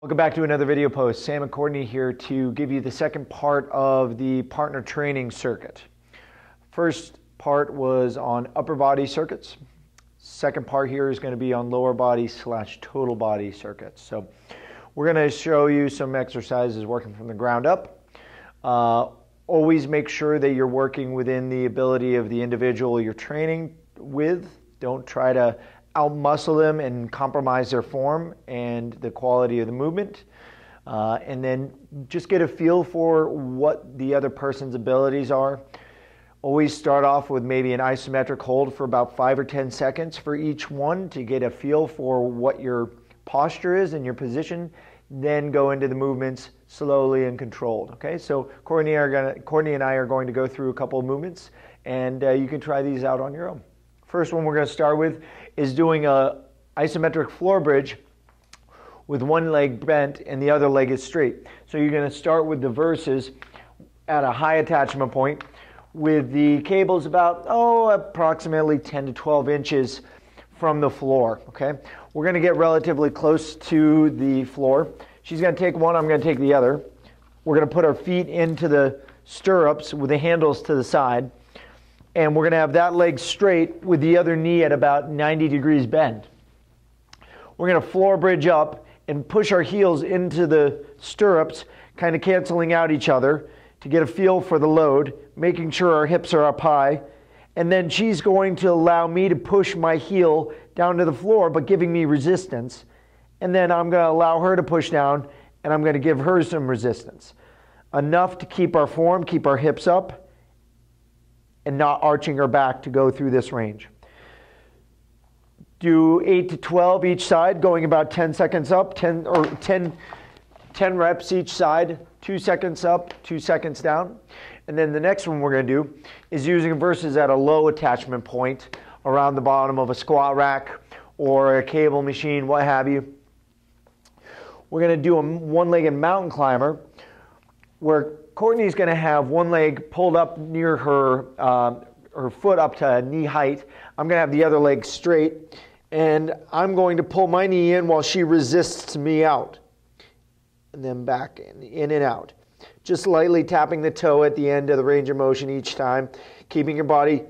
Welcome back to another video post. Sam and Courtney here to give you the second part of the partner training circuit. First part was on upper body circuits. Second part here is going to be on lower body / total body circuits. So we're going to show you some exercises working from the ground up. Always make sure that you're working within the ability of the individual you're training with. Don't try to out-muscle them and compromise their form and the quality of the movement. And then just get a feel for what the other person's abilities are. Always start off with maybe an isometric hold for about 5 or 10 seconds for each one to get a feel for what your posture is and your position. Then go into the movements slowly and controlled. Okay, so Courtney and I are going to go through a couple of movements, and you can try these out on your own. First one we're going to start with is doing a isometric floor bridge with one leg bent and the other leg is straight. So you're going to start with the verses at a high attachment point with the cables about approximately 10 to 12 inches from the floor. Okay, we're going to get relatively close to the floor. She's going to take one, I'm going to take the other. We're going to put our feet into the stirrups with the handles to the side. And we're going to have that leg straight with the other knee at about 90 degrees bend. We're going to floor bridge up and push our heels into the stirrups, kind of canceling out each other to get a feel for the load, making sure our hips are up high. And then she's going to allow me to push my heel down to the floor, but giving me resistance. And then I'm going to allow her to push down, and I'm going to give her some resistance. Enough to keep our form, keep our hips up, and not arching our back to go through this range. Do 8 to 12 each side, going about 10 seconds up, 10 reps each side, 2 seconds up, 2 seconds down. And then the next one we're going to do is using verses at a low attachment point around the bottom of a squat rack or a cable machine, what have you. We're going to do a one-legged mountain climber where Courtney's going to have one leg pulled up near her foot up to knee height. I'm going to have the other leg straight, and I'm going to pull my knee in while she resists me out. And then back in and out. Just lightly tapping the toe at the end of the range of motion each time, keeping your body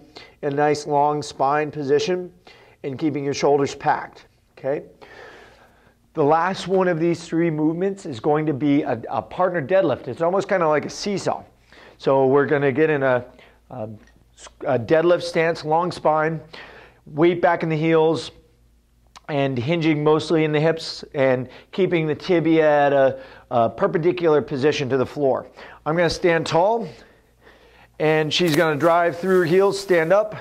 in a nice long spine position and keeping your shoulders packed. Okay? The last one of these three movements is going to be a partner deadlift. It's almost kind of like a seesaw. So we're going to get in a deadlift stance, long spine, weight back in the heels, and hinging mostly in the hips and keeping the tibia at a perpendicular position to the floor. I'm going to stand tall, and she's going to drive through her heels, stand up,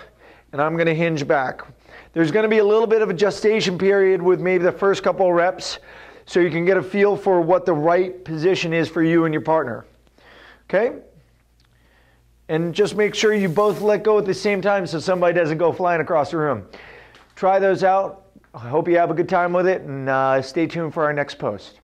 and I'm going to hinge back. There's going to be a little bit of a gestation period with maybe the first couple of reps so you can get a feel for what the right position is for you and your partner. Okay? And just make sure you both let go at the same time so somebody doesn't go flying across the room. Try those out. I hope you have a good time with it, and stay tuned for our next post.